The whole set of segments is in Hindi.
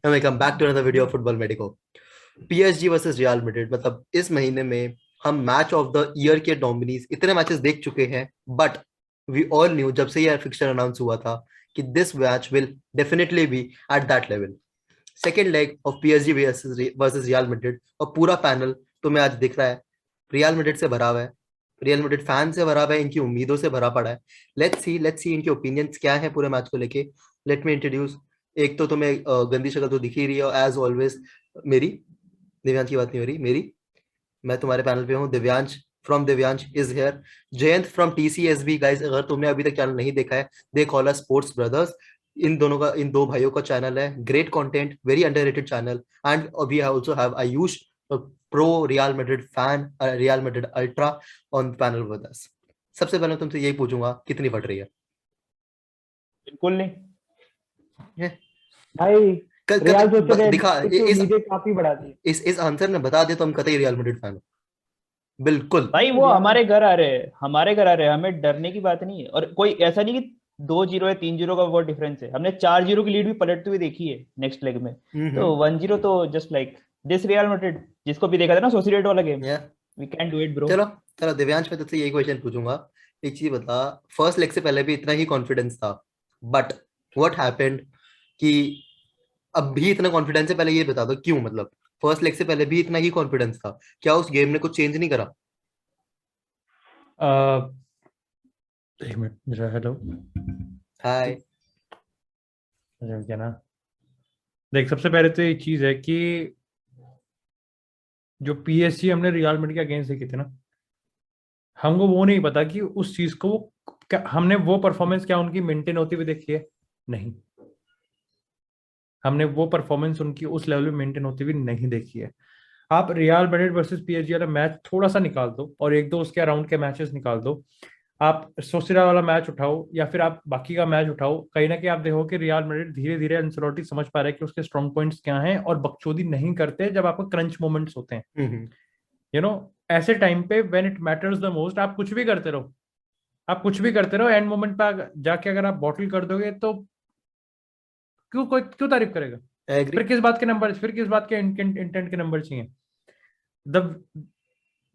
and welcome back to another video of Football Medico. PSG versus real Madrid, मतलब इस महीने में हम मैच ऑफ द ईयर के नॉमिनीज इतने मैचेस देख चुके हैं, बट वी ऑल न्यू जब से ये फिक्सचर अनाउंस हुआ था कि this match will definitely be at that level. Second leg of PSG versus real Madrid, और पूरा पैनल तुम्हें आज दिख रहा है रियल मैड्रिड से भरा हुआ है, रियल मैड्रिड फैन से भरा हुआ है, इनकी उम्मीदों से भरा पड़ा है. लेट्स सी इनके ओपिनियंस क्या है पूरे मैच को लेके. Let me introduce. एक तो तुम्हें गंदी शक्ल तो दिख ही रही है एज ऑलवेज, मेरी. दिव्यांश की बात नहीं हो रही, मेरी. मैं तुम्हारे पैनल पे हूँ. Divyansh from Divyansh is here. Jayant from TCSB. Guys, अगर तुमने अभी तक चैनल नहीं देखा है, they call us sports brothers. इन दो भाइयों का चैनल है. Great content, very underrated channel. And we also have Ayush, pro Real Madrid fan, Real Madrid ultra, on panel with us. सबसे पहले तुमसे यही पूछूंगा, कितनी फट रही है? बिल्कुल नहीं भाई. रियल सोच रहे दिखा उम्मीदें काफी बढ़ा दी. इस आंसर ने बता दे तो हम कतई रियल मैड्रिड फैन. बिल्कुल भाई, वो हमारे घर आ रहे हैं, हमें डरने की बात नहीं है. और कोई ऐसा नहीं कि 2-0 है, 3-0 का वो डिफरेंस है. हमने 4-0 की लीड भी पलटते हुए देखी है नेक्स्ट लेग में. तो 1-0 तो just like this real Madrid, जिसको भी देखा था ना सोसिएडेड वाला game, we can do it bro. चलो दिव्यांश, मैं तुझसे यही क्वेश्चन पूछूंगा. एक चीज बता, फर्स्ट लेग से पहले भी इतना ही कॉन्फिडेंस था, बट व्हाट हैपेंड कि अब भी इतना कॉन्फिडेंस है? पहले ये बता दो क्यों. मतलब फर्स्ट लेग से पहले भी इतना ही कॉन्फिडेंस था, क्या उस गेम ने कुछ चेंज नहीं करा? एक मिनट मेरा. हेलो, हाय. क्या ना, देख, सबसे पहले तो एक चीज है कि जो PSG हमने रियल मैड्रिड के अगेंस्ट देखी थी ना, हमको वो नहीं पता कि उस चीज को हमने वो परफॉर्मेंस क्या उनकी मेंटेन होती हुई देखी है. नहीं, हमने वो परफॉर्मेंस उनकी उस लेवल पे मेंटेन होती हुई नहीं देखी है. आप रियल मैड्रिड वर्सेस PSG वाला मैच थोड़ा सा निकाल दो और एक दो उसके अराउंड के मैचेस निकाल दो. आप सोसिएदाद वाला मैच उठाओ या फिर आप बाकी का मैच उठाओ, कहीं ना कहीं आप देखो कि रियल मैड्रिड धीरे धीरे एंसेलोटी समझ पा रहा है कि उसके स्ट्रॉन्ग पॉइंट्स क्या हैं और बकचोदी नहीं करते जब आपको क्रंच मोमेंट्स होते हैं. ऐसे टाइम पे when it matters the most, आप कुछ भी करते रहो, एंड मोमेंट पे जाके अगर आप बॉटल कर दोगे तो क्यों तारीफ करेगा? फिर किस बात के इंटेंट के नंबर चाहिए?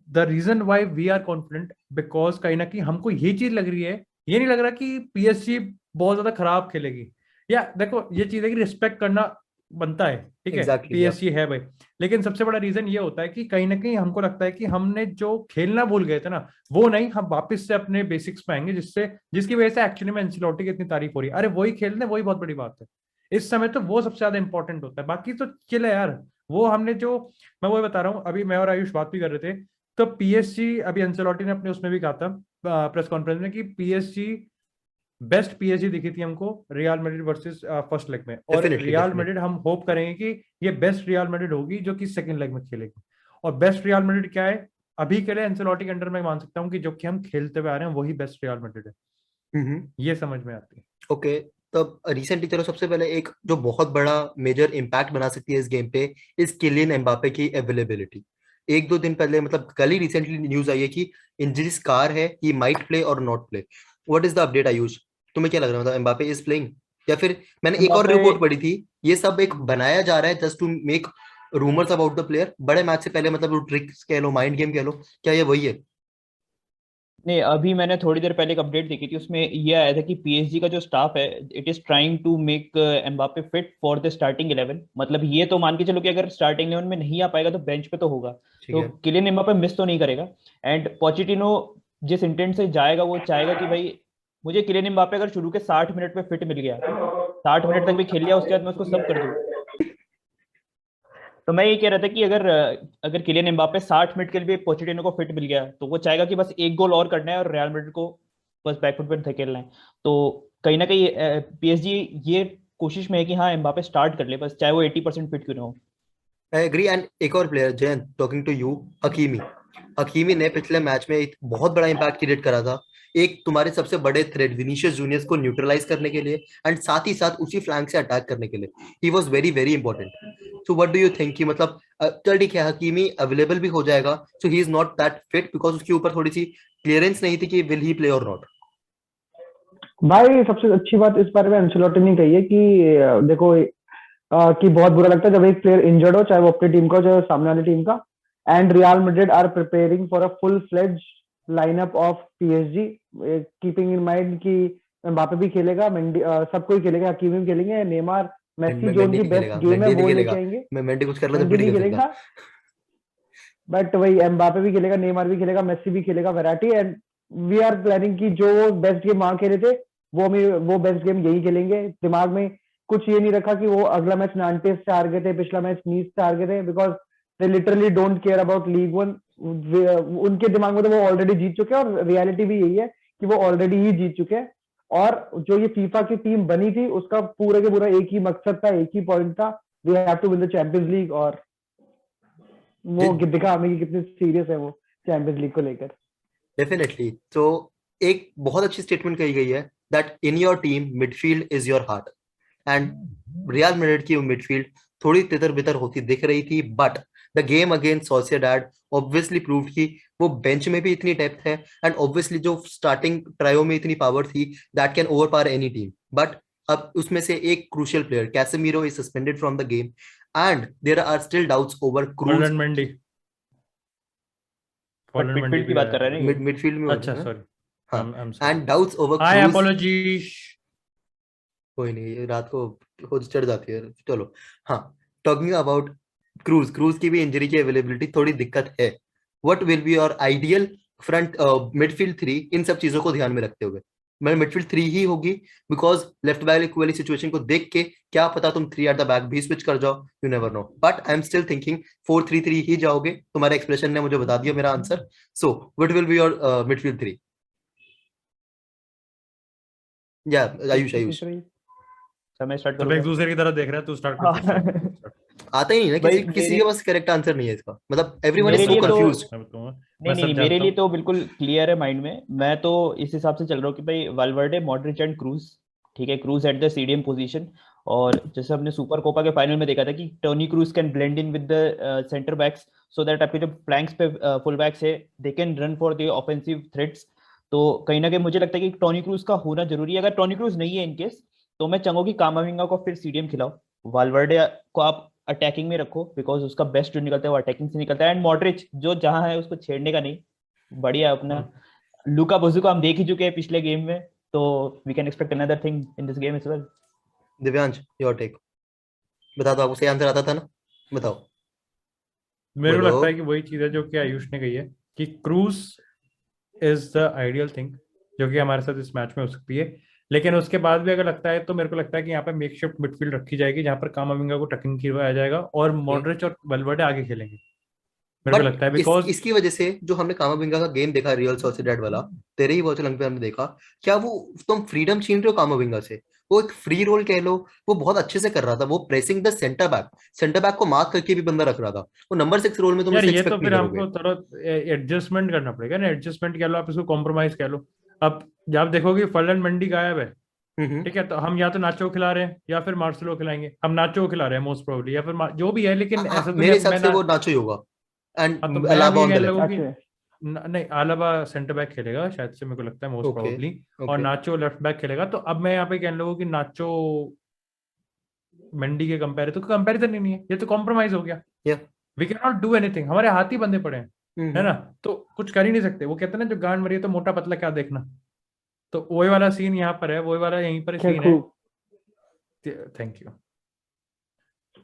The reason why we are confident, because कहीं ना कहीं हमको ये चीज लग रही है, ये नहीं लग रहा कि PSG बहुत ज्यादा खराब खेलेगी. या देखो, ये चीज है कि रिस्पेक्ट करना बनता है, ठीक है, PSG है भाई. लेकिन सबसे बड़ा रीजन ये होता है कि कहीं ना कहीं हमको लगता है कि हमने जो खेलना भूल गए थे ना, वो नहीं, हम वापस से अपने बेसिक्स पे आएंगे, जिसकी वजह से एक्चुअली में एंसेलोटी की इतनी तारीफ हो रही है. अरे वही खेलने, वही बहुत बड़ी बात है इस समय. तो वो सबसे ज्यादा इंपॉर्टेंट होता है, बाकी तो चिल है यार. वो हमने जो, मैं वही बता रहा हूँ, अभी मैं और आयुष बात भी कर रहे थे, तो PSG, अभी एंसेलोटी ने अपने उसमें भी कहा था प्रेस कॉन्फ्रेंस में कि बेस्ट PSG दिखी थी हमको real Madrid versus first leg में. और रियल मैड्रिड हम होप करेंगे कि ये बेस्ट रियल मैड्रिड होगी जो कि सेकंड लेग में खेलेगी. और बेस्ट रियल मैड्रिड क्या है अभी के लिए एंसेलोटी के अंडर में मान सकता हूँ कि जो कि हम खेलते हुए आ रहे हैं वही बेस्ट रियल मैड्रिड है. ये समझ में आती है. ओके, तब रिसेंटली चलो सबसे पहले एक जो बहुत बड़ा मेजर इम्पैक्ट बना सकती है इस गेम पे, इस किलियन एम्बापे की अवेलेबिलिटी. एक दो दिन पहले, मतलब कल ही रिसेंटली न्यूज आई है कि इंजरी स्कार है, ही माइट प्ले और not play. What is the update Ayush? तुम्हें क्या लग रहा है, मतलब एम्बापे इज प्लेइंग, या फिर मैंने एक और रिपोर्ट पढ़ी थी, ये सब एक बनाया जा रहा है just to make rumours about the player बड़े मैच से पहले, मतलब ट्रिक्स कह लो, माइंड गेम कह लो, क्या ये वही है? नहीं, अभी मैंने थोड़ी देर पहले एक अपडेट देखी थी, उसमें ये आया था कि PSG का जो स्टाफ है, it is trying to make Mbappe fit for the starting 11. मतलब ये तो मान के चलो कि अगर स्टार्टिंग 11 में नहीं आ पाएगा तो बेंच पे तो होगा, तो किलियन एम्बापे मिस तो नहीं करेगा. एंड पोचेटिनो जिस इंटेंट से जाएगा, वो चाहेगा कि भाई मुझे किलियन एम्बापे अगर शुरू के 60 मिनट में फिट मिल गया, 60 मिनट तक भी खेल लिया, उसके बाद मैं उसको सब कर दूं. तो मैं ये कह रहा था कि अगर किलियन एम्बापे 60 मिनट के लिए पोचेटिनो को फिट मिल गया, तो वो चाहेगा कि बस एक गोल और करना है और रियल मैड्रिड को बस बैकफुट पर धकेलना है. तो कहीं ना कहीं PSG ये कोशिश में है कि हाँ, एम्बापे स्टार्ट कर ले, बस चाहे वो 80% फिट क्यों ना हो. I agree. एंड एक और player, Jayant, talking to you, Hakimi ने पिछले मैच में एक बहुत बड़ा इंपैक्ट क्रिएट करा था, एक तुम्हारे सबसे बड़े थ्रेड विनीशियस जूनियर्स को न्यूट्रलाइज करने के लिए, एंड साथ ही साथ उसी फ्लैंक से अटैक करने के लिए. He was very very important. So what do you think कि मतलब चल ठीक है, हकीमी अवेलेबल भी हो जाएगा, so he is not that fit because उसके ऊपर थोड़ी सी क्लियरेंस नहीं थी कि विल ही प्ले और नॉट. भाई सबसे अच्छी बात इस बारे में एंसेलोटी ने कही है कि देखो, कि बहुत बुरा लगता है जब एक प्लेयर इंजर्ड हो, चाहे वो अपनी टीम का हो चाहे सामने वाली टीम का। And real Madrid are preparing for a full fledge lineup of PSG, keeping in mind कि एम्बापे भी खेलेगा, मेंडी सब कोई खेलेगा, हकीमी भी खेलेंगे, नेमार, मेसी, जो मेंडी उनकी नहीं बेस्ट खेलेगा, गेम है मेंडी नहीं वो खेलेगा। लेके आएंगे। मेंडी कुछ कर लो तो मेंडी फिर नहीं नहीं खेल सकता। खेलेगा, बट वही एम्बापे भी खेलेगा, नेमार भी खेलेगा, मेसी भी खेलेगा, variety. And we are planning कि जो बेस्ट गेम वहां खेले थे वो बेस्ट गेम यही खेलेंगे। दिमाग में कुछ ये नहीं रखा कि वो अगला मैच नांटेस से हार गए थे, पिछला मैच नीस से हार गए थे, because they literally don't care about league one. उनके दिमाग में तो वो ऑलरेडी जीत चुके हैं, और रियलिटी भी यही है कि वो ऑलरेडी ही जीत चुके हैं। और जो ये फीफा की टीम बनी थी उसका पूरे के पूरा एक ही मकसद था, एक ही पॉइंट था, we have to win the champions league. और वो दिखा हमें कि कितने सीरियस है वो चैंपियंस लीग को लेकर। डेफिनेटली। तो एक बहुत अच्छी स्टेटमेंट कही गई है that in your team midfield is your heart. And real Madrid की मिडफील्ड थोड़ी तितर बितर होती दिख रही थी, but the game against Sociedad obviously prove कि वो बेंच में भी इतनी डेप्थ है, एंड ऑब्वियसली जो स्टार्टिंग ट्रायो में इतनी पावर थी that can overpower any team. But अब उसमें से एक crucial player Casemiro is suspended from the game, and there are still doubts over cruise. Mendy but midfield की बात कर रहे हैं ना, मिडफील्ड में अच्छा होता है। सॉरी, हाँ, and doubts over hi cruise. Apologies. कोई नहीं, ये रात को हो चढ़ जाती है, चलो। हाँ, टॉकिंग अबाउट क्रूज की भी इंजरी की अवेलेबिलिटी थोड़ी दिक्कत है। What will be your ideal front midfield three इन सब चीजों को ध्यान में रखते हुए? मैं मिडफील्ड थ्री ही होगी, बिकॉज लेफ्ट बैक वाली सिचुएशन को देख के क्या पता तुम थ्री एट द बैक भी स्विच कर जाओ, you never know. But I am still thinking 4-3-3 ही जाओगे। तुम्हारे एक्सप्रेशन ने मुझे बता दिया मेरा answer. So what will be your midfield three? या आयुष समय स्टार्ट सब करूंगा। एक दूसरे की तरह देख रहे हैं, तू स्टार्ट कर। आता ही नहीं ना, भाई किसी के पास करेक्ट आंसर नहीं है इसका, मतलब एवरीवन इज मेरे सो लिए तो कंफ्यूज्ड। मैं बताऊंगा, नहीं मैं सब नहीं, मेरे जानता लिए हूँ। तो बिल्कुल क्लियर है माइंड में। मैं तो इस हिसाब से चल रहा हूँ कि भाई वाल्वर्डे, मॉड्रिच एंड क्रूज। ठीक है, cruise at the CDM position. और जैसे हमने सुपर कोपा के फाइनल में देखा था कि Toni Kroos can blend in with the centre backs, so that आपके जो फ्लैंक्स पे फुल बैक्स है they can run for the offensive threats. तो कहीं ना कहीं मुझे लगता है कि टोनी क्रूज का होना जरूरी है। अगर टोनी क्रूज नहीं है इनकेस, तो मैं चाहूंगा कि कामाविंगा को फिर सीडीएम खिलाओ, वाल्वर्डे को आप अटैकिंग में रखो, बिकॉज उसका बेस्ट जो निकलता है वो अटैकिंग से निकलता है। एंड मॉड्रिच जो जहां है उसको छेड़ने का नहीं, बढ़िया अपना। लूका बोजू को हम देख ही चुके हैं पिछले गेम में, तो we can expect another thing in this game as well. Divyansh, your take बता दो। आपको सही आंसर आता था ना? बताओ। मेरे को बोलो। लगता है कि वही चीज है जो कि आयुष ने कही है, कि cruise is the ideal thing जो कि हमारे साथ इस मैच में हो सकती है। लेकिन उसके बाद भी अगर लगता है तो मेरे को लगता है कि यहाँ पे मेकशिफ्ट मिडफील्ड रखी जाएगी, जहाँ पर कामाविंगा को टकिंग किया जाएगा और मॉड्रिच और वल्वर्डे आगे खेलेंगे, मेरे को बट लगता है। बिकॉज इसकी वजह से जो हमने कामाविंगा का गेम देखा रियल सोसिएडाड वाला, तेरे ही वर्चुअल पे हमने देखा, क्या वो तुम फ्रीडम छीन रहे हो कामाविंगा से? वो एक फ्री रोल कह लो, वो बहुत अच्छे से कर रहा था। वो प्रेसिंग द सेंटर बैक को मार्क करके भी बंदा रख रहा था। वो नंबर 6 रोल में तुम यार इसे ये तो एक्सपेक्ट नहीं फिर करोगे। हमको थोड़ा एडजस्टमेंट करना पड़ेगा ना। एडजस्टमेंट कह लो, आप इसको कॉम्प्रोमाइज कह लो। अब जब देखोगे फर्लैंड मंडी गायब है, हम्म। ठीक है, तो हम या तो नाचो खिला रहे हैं या फिर मार्सेलो खिलाएंगे। हम नाचो खिला रहे हैं मोस्ट प्रोबेबली, या फिर जो भी है। लेकिन हाँ, ऐसा तो नहीं मेरे अब हिसाब मैं से ना, वो नाचो ही होगा। हाँ, तो एंड मैं अब अलाबा ये ऑन द कहने लेफ्ट। लगूँ कि अच्छा, नहीं, आलाबा सेंटर बैक खेलेगा शायद से, मेरे को लगता है मोस्ट ओके प्रोबेबली। और ओके। नाचो लेफ्ट बैक खेलेगा। तो अब मैं यहाँ पे कहने लगूँ कि नाचो मंडी के कंपैरिजन ही नहीं है, ये तो कॉम्प्रोमाइज हो गया। या we can not do anything, हमारे हाथ ही बंधे पड़े हैं, है ना। तो कुछ कर ही नहीं सकते। वो कहते हैं ना, जो गांड मरी है तो मोटा पतला क्या देखना। तो वही वाला सीन यहाँ पर है, वही वाला यहीं पर क्या सीन है। खूब। Thank you.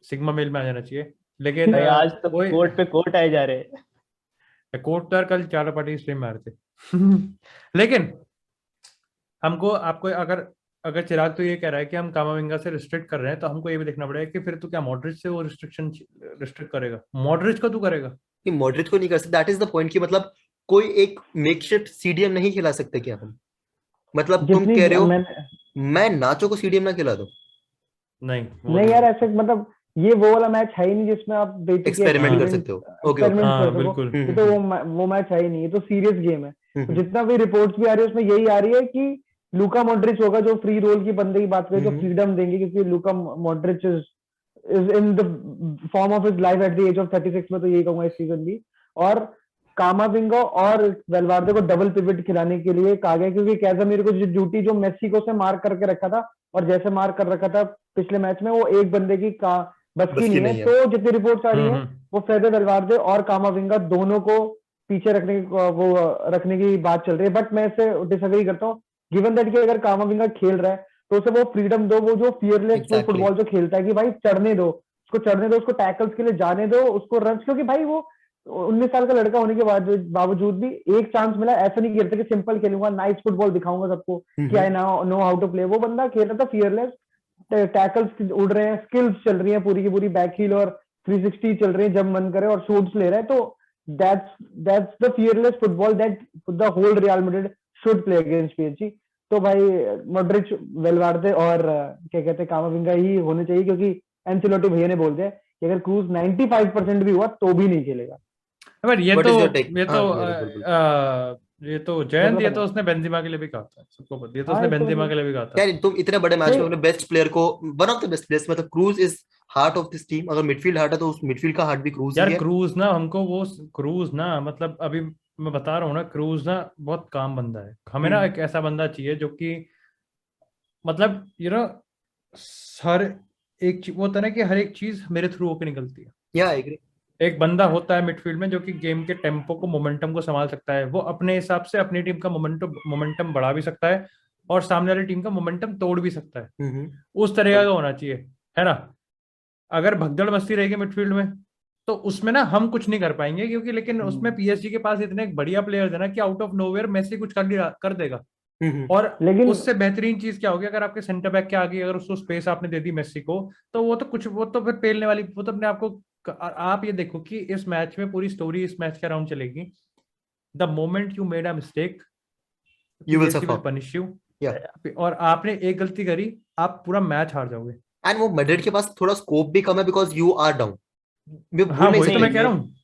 सिग्मा मेल में आ जाना चाहिए। लेकिन भाई आज तो वही कोर्ट पे कोर्ट आए जा रहे हैं। कोर्ट तो यार कल चार पार्टी स्ट्रीम में आ रहे थे। लेकिन हमको आपको अगर अगर चिराग तो ये कह रहा है कि हम कामाविंगा से रिस्ट्रिक्ट कर रहे हैं, तो हमको ये भी देखना पड़ेगा कि फिर तो क्या मॉडरिच से वो रिस्ट्रिक्ट करेगा? मॉडरिच को तू करेगा? कि मॉडरेट को नहीं कर सकते, दैट इज द पॉइंट। कि मतलब कोई एक मेकशिफ्ट सीडीएम नहीं खिला सकते क्या हम? मतलब तुम जितनी कह रहे हो मैंने मैं नाचो को सीडीएम ना खिला दूं? नहीं, वो नहीं नहीं यार, होगा। ऐसे मतलब ये वो वाला मैच है ही नहीं जिसमें आप बेतुकी एक्सपेरिमेंट कर एक्सपेरिमेंट सकते हो। Okay okay. एक्सपेरिमेंट कर हाँ सको। बिल्कुल। ये तो वो मैच है ही नहीं, ये तो सीरियस गेम है। तो हम्म जितना भी रिपोर्ट्स भी आ रही है उसमें यही आ रही है कि लूका मॉड्रिच होगा जो फ्री रोल की बंदे की बात करें, जो हम्म। फ्रीडम देंगे, क्योंकि Luka Modric is in the form of his life at the age of 36, में तो यही कहूंगा इस सीजन भी। और कामाविंगा और वेलवार्डे को डबल पिवट खिलाने के लिए कहा गया, क्योंकि कैज़ामीरो को जो ड्यूटी जो मेसी को उसने मार्क करके रखा था और जैसे मार्क कर रखा था पिछले मैच में, वो एक बंदे की बस की नहीं है। तो जितनी रिपोर्ट्स आ रही है वो फेदर वेलवार्दे और कामाविंगा दोनों को पीछे रखने की बात चल रही है। बट मैं इससे डिसएग्री करता हूँ, गिवन दैट कि अगर कामाविंगा खेल रहा है तो उसे वो फ्रीडम दो, वो जो फियरलेस फुटबॉल जो खेलता है कि भाई चढ़ने दो उसको टैकल्स के लिए जाने दो, उसको रन, क्योंकि भाई वो 19 साल का लड़का होने के बावजूद भी एक चांस मिला, ऐसा नहीं खेलता कि सिंपल खेलूंगा, नाइस फुटबॉल दिखाऊंगा सबको कि I know how to play. वो बंदा खेल रहा था फियरलेस, टैकल्स उड़ रहे हैं, स्किल्स चल रही है पूरी की पूरी, बैक हील और 360 चल रही है जब मन करे, और शूट्स ले रहा है। तो that's the fearless football that the whole real Madrid should play against PSG. तो भाई मॉड्रिच, वेलवार्दे और क्या कहते हैं कामाविंगा ही होने चाहिए, क्योंकि एंसेलोटी भैया ने बोल दिया कि अगर क्रूज 95% भी हुआ तो भी नहीं खेलेगा। पर ये तो जयंत, ये तो पता उसने बेंजेमा के लिए भी कहा था, सबको पता, ये तो हाँ, उसने ये तो बेंजेमा मतलब के लिए भी कहा था। यार तुम इतने बड़े मैच में नहीं, अपने बेस्ट प्लेयर को, one of the best players, मतलब Kroos is heart of this team. अगर मिडफील्ड हार्ट है तो उस मिडफील्ड का हार्ट भी क्रूज यार ही है। क्रूज ना मतलब अभी मैं बता रहा हूँ ना, क्रूज ना बहुत काम बंदा है। हमें ना एक ऐसा बंदा चाहिए जो कि मतलब हर वो होता है ना कि हर एक चीज मेरे थ्रू होकर निकलती है। या आई एग्री। एक बंदा होता है मिडफील्ड में जो कि गेम के टेम्पो को, मोमेंटम को संभाल सकता है। वो अपने हिसाब से अपनी टीम का मोमेंटम बढ़ा भी सकता है और सामने वाली टीम का मोमेंटम तोड़ भी सकता है। उस तरह का होना चाहिए, है ना। अगर भगदड़ मस्ती रहेगी मिडफील्ड में तो उसमें ना हम कुछ नहीं कर पाएंगे, क्योंकि लेकिन उसमें पीएसजी के पास इतने बढ़िया प्लेयर्स है ना कि आउट ऑफ नोवेयर मेसी कुछ कर देगा। और लेकिन उससे बेहतरीन चीज क्या होगी, अगर आपके सेंटर बैक के आगे अगर उसको स्पेस आपने दे दी मेसी को, तो वो तो फिर पेलने वाली, वो तो अपने आप को। आप ये देखो कि इस मैच में पूरी स्टोरी इस मैच के अराउंड चलेगी। The moment you made a mistake, you will PSG will suffer. Punish you. या और आपने एक गलती करी, आप पूरा मैच हार जाओगे। एंड वो मैड्रिड के पास थोड़ा स्कोप भी कम है बिकॉज यू आर डाउन। मैं हाँ, भूल नहीं वही तो सकते मैं कह ये। रहा हूँ।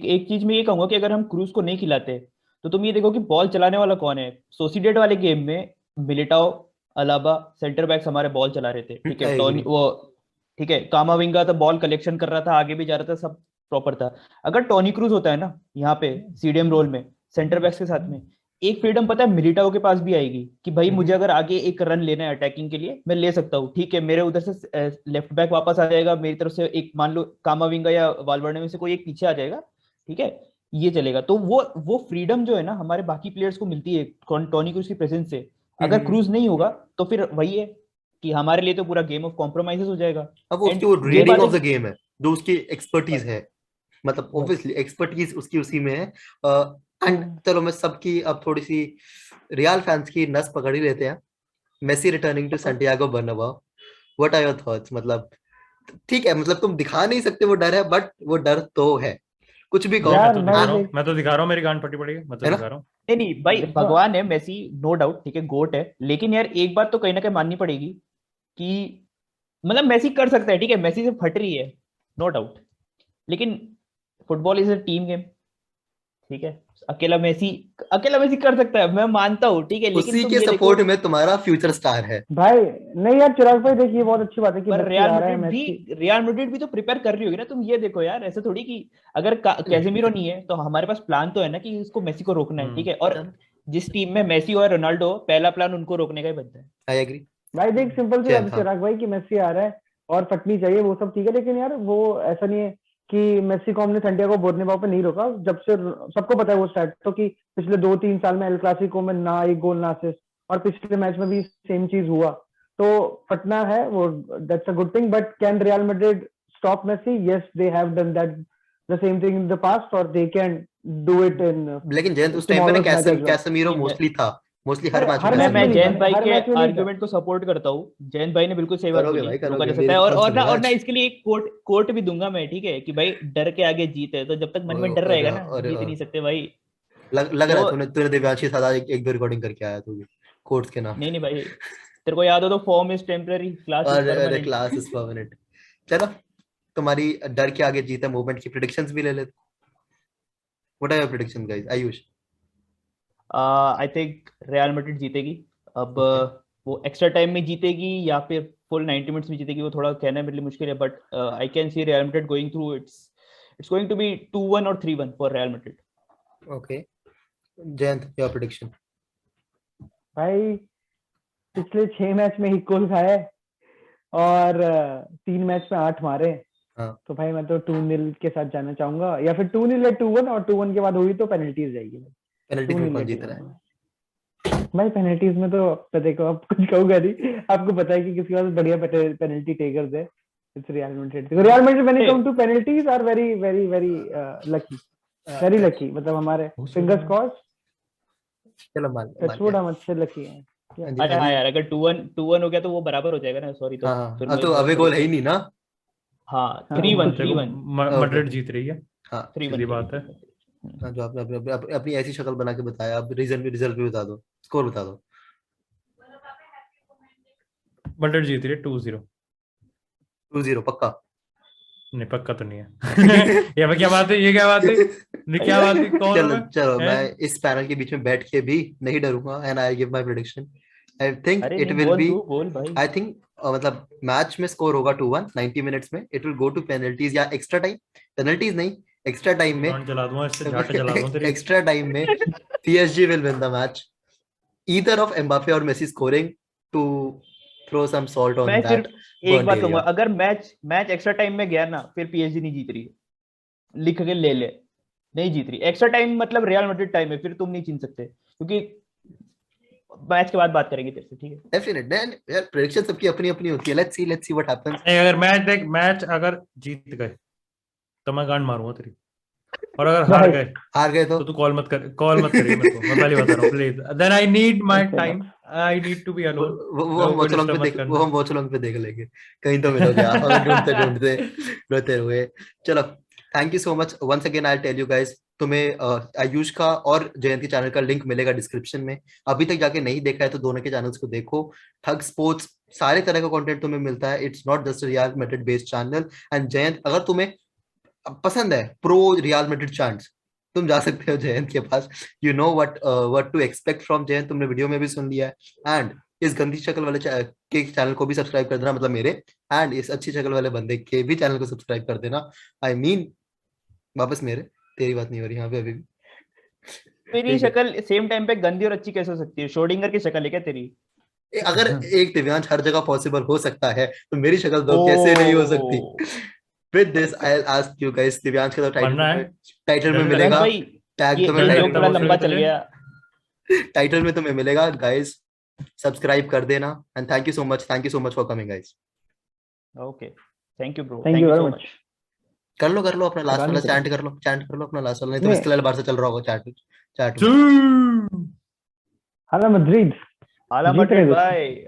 एक चीज मैं ये कहूंगा कि अगर हम क्रूज को नहीं खिलाते तो तुम ये देखो कि बॉल चलाने वाला कौन है। सोसिडेड वाले गेम में मिलिटाओ, अलाबा, सेंटर बैक्स हमारे बॉल चला रहे थे, ठीक है। आई टोनी एग्री। वो ठीक है, कामाविंगा तो बॉल कलेक्शन कर रहा था, आगे भी जा रहा था, सब प्रॉपर था। अगर टोनी क्रूज होता है ना यहाँ पे सीडीएम रोल में सेंटर बैक्स के साथ में, एक फ्रीडम पता है मिलिटाओ के पास भी आएगी कि भाई मुझे अगर आगे एक रन लेना है अटैकिंग के लिए, मैं ले सकता हूँ, ठीक है। मेरे उधर से लेफ्ट बैक वापस आ जाएगा, मेरी तरफ से एक मान लो कामाविंगा या वाल्वर्डे में से कोई एक पीछे आ जाएगा, ठीक है, ये चलेगा। तो वो फ्रीडम जो है ना हमारे बाकी प्लेयर्स को मिलती है टोनी क्रूज की प्रेजेंस से। अगर क्रूज नहीं होगा तो फिर वही है कि हमारे लिए तो पूरा गेम ऑफ कॉम्प्रोमाइजेस हो जाएगा। अब वो उसकी एंड वो ये रीडिंग बात ऑफ है द गेम है जो उसकी एक्सपर्टीज है। मतलब ऑब्वियसली एक्सपर्टीज उसकी उसी में है। एंड चलो मैं सबकी अब थोड़ी सी रियल फैंस की नस पकड़ ही लेते हैं। Messi returning to Santiago Bernabeu, what are your thoughts? मतलब ठीक है, मतलब तुम दिखा नहीं सकते वो डर है, बट वो डर तो है, कुछ भी कहो। यार मैं तो दिखा रहा हूँ, मेरी गांड फटी पड़ी है, मैं तो है ना? दिखा रहा हूँ। नहीं नहीं भाई, देखो, भगवान है मेसी, नो डाउट, ठीक है, गोट है। लेकिन यार एक बात तो कहीं ना कहीं माननी पड़ेगी कि मतलब मेसी कर सकता है, ठीक है, मेसी से फट रही है, नो डाउट। लेकिन football is a team game, ठीक है। अकेला मेसी कर सकता है, मैं मानता हूँ, ठीक है। लेकिन उसी तुम के ये देखो सपोर्ट में तुम्हारा फ्यूचर स्टार है। भाई नहीं यार चिराग भाई, देखिए बहुत अच्छी बात है कि पर मेसी आ रहा है, मेसी रियल मैड्रिड भी तो प्रिपेयर कर रही होगी ना। तुम ये देखो यार, ऐसे थोड़ी कि अगर कैसेमीरो नहीं है तो हमारे पास प्लान तो है ना कि इसको मेसी को रोकना है, ठीक है। और जिस टीम में मेसी और रोनाल्डो, पहला प्लान उनको रोकने का ही बनता है। I agree. भाई देख सिंपल सी बात है जयंत, हाँ। चिराग भाई कि मेसी आ रहा है और फटनी चाहिए, वो सब ठीक है। लेकिन यार वो ऐसा नहीं है कि मेसी को हमने सैंटियागो बर्नाब्यू पे नहीं रोका। जब से सबको पता है वो स्टैट तो कि पिछले 2-3 साल में एल क्लासिको में ना एक गोल ना असिस्ट, और पिछले मैच में भी सेम चीज हुआ। तो फटना है वो, that's a good thing. But can Real Madrid stop Messi? Yes, they have done that the same thing in the past, और they can do it in लेकिन जयंत उस टाइम पे ना tomorrow's match as well. Casemiro नहीं, मोस्टली था, मोस्टली हर अरे मैच में हर मैच में मैं नहीं कैसेमीरो था, जयंत भाई हर के मैच में नहीं था। आर्गुमेंट को सपोर्ट करता हूँ। जयंत भाई ने बिल्कुल सही बात करोगे बोली, भाई, रोका करोगे, जा सकता मेरी है। और कौन और ना सुनेगा और ना आज? इसके लिए एक कोट भी दूंगा मैं, ठीक है, कि भाई डर के आगे जीत है, तो जब तक मन में डर और रहेगा ना और जीत नहीं सकते भाई। लग रहा है तो तूने तूने दिव्यांशी सादा एक दो रिकॉर्डिंग करके आया तू भी कोर्ट्स के नाम। नहीं नहीं भाई, तेरे को याद हो तो form is temporary, class is अरे परमानेंट। Class is permanent. चलो, तुम्हारी डर के आगे जीत है मूवमेंट की प्रिडिक्शंस भी ले लेते। What are your prediction guys? Ayush. I think real Madrid जीतेगी। अब ओके। वो एक्स्ट्रा टाइम में जीतेगी या फिर फुल 90 मिनट्स में जीतेगी, वो थोड़ा कहना मेरे लिए मुश्किल है। But I can see real Madrid going through. It's going to be 2-1 और 3-1 for real Madrid. Okay, Jayant your prediction? भाई पिछले 6 मैच में 1 गोल खाया है और 3 मैच में 8 मारे। हाँ। तो भाई मैं तो 2-0 के साथ जाना चाहूंगा, या फिर 2-0 या 2-1, और 2-1 के बाद हुई तो पेनल्टीज जाएगी। पेनल्टी में 2-0 कौन या जीत रहा है? 2-1 भाई पेनल्टीज में तो देखो, आप कुछ कहूंगा नहीं, आपको पता है कि किसके पास बढ़िया पेनल्टी टेकर्स है। It's real Madrid. Real Madrid when it come to penalties are very very very lucky, very lucky. मतलब हमारे फिंगर्स क्रॉस, चलो मान टचवुड हम अच्छे लकी हैं। अरे हाँ यार, अगर 2-1 हो गया तो वो बराबर हो जाएगा ना, सॉरी। तो हाँ फिर हाँ, मैं तो अबे गोल है ही नहीं ना। हाँ, हाँ, 3-1 देखो, 3-1 मैड्रिड जीत रही है, हाँ 3-1 सीधी बात है। हाँ, जो आपने अपनी ऐसी शक्ल बना के बताया, अब रिजल्ट भी बता दो, स्कोर बता दो। मैड्रिड जीत रही है 2-0। 2-0 पक्का? नहीं पक्का तो नहीं है। ये क्या बात है, ये क्या बात है, ये क्या बात है, कौन हूं चलो मैं? चलो, हैं? मैं इस पैनल के बीच में बैठ के भी नहीं डरूंगा, and I give my prediction. I think अरे इट नहीं, विल बोल बी, तू बोल भाई। आई थिंक मतलब मैच में स्कोर होगा 2-1 90 मिनट्स में। It will go to penalties या एक्स्ट्रा टाइम, पेनल्टीज नहीं, एक्स्ट्रा टाइम में। गांड जला दूंगा इससे, झाटे जला दूंगा तेरी। एक्स्ट्रा टाइम में PSG will win the match, either of Mbappe और Messi scoring to throw some salt on मैं दैट सिर्फ एक बर्न्ड बात कहूंगा, एरिया। अगर मैच एक्स्ट्रा टाइम में गया ना, फिर पीएसजी नहीं जीत रही। लिख के ले ले, नहीं जीत रही। एक्स्ट्रा टाइम मतलब रियल मैड्रिड टाइम है, फिर तुम नहीं छीन सकते, क्योंकि मैच के बाद बात करेंगे तेरे से, ठीक है? डेफिनेट यार, प्रेडिक्शन सबकी अपनी अपनी होती है। Let's see what happens. अगर मैच अगर जीत गए तो मैं गांड मारूंगा तेरी, और अगर हार गए हार गए तो तू कॉल मत करिए मेरे को, मैं पहले बता रहा हूँ please. Then I need my time, I need to be alone. वो हम वॉचलॉन्ग पे देख, वो हम वॉचलॉन्ग पे देख लेंगे, कहीं तो मिलोगे आप हमें ढूंढते ढूंढते रोते हुए। चलो, thank you so much once again. I tell you guys, तुम्हें आयुष का और जयंत के चैनल का लिंक मिलेगा डिस्क्रिप्शन में। अभी तक जाके नहीं देखा है तो दोनों के चैनल्स को देखो। ठग स्पोर्ट्स, सारे तरह का कंटेंट तुम्हें मिलता है। It's not just real Madrid based channel. And Jayant, अगर तुम्हें पसंद है प्रो रियल मैड्रिड चैंट्स, तुम जा सकते हो जयंत के पास। You know what to expect from Jayant, तुमने वीडियो में भी सुन लिया है। एंड इस गंदी शक्ल वाले के चैनल को भी सब्सक्राइब कर देना, मतलब मेरे। एंड इस अच्छी शक्ल वाले बंदे के भी चैनल को सब्सक्राइब कर देना। आई मीन वापस मेरे, तेरी बात नहीं हो रही यहाँ पे अभी भी। मेरी ठीक है, शक्ल सेम टाइम पे गंदी और अच्छी कैसे हो सकती है? शोडिंगर की शक्ल है क्या तेरी? अगर एक दिव्यांश हर जगह पॉसिबल हो सकता है तो मेरी शक्ल तो कैसे नहीं हो सकती। Oh with this I will ask you guys, Divyansh का तो बनना है टाइटल में जल्दी दिव्यांश मिलेगा, भाई, टैग ये तुम्हें ये जल्दी जोक टाइटल थोड़ा प्रमोट लंबा करो चल तुझे। गया। टाइटल में तुम्हें मिलेगा गाइस। सब्सक्राइब कर देना and thank you so much for coming guys. Okay, thank you bro, thank thank you you very so much. Much. कर लो अपना लास्ट वाला नहीं चैंट कर लो, अपना लास्ट वाला, नहीं तो नहीं, इसके लिए बाहर से चल रहा होगा चैट चैट में। हाला मद्रिद आला जीत रहे मैड्रिड दोस्तों। भाई।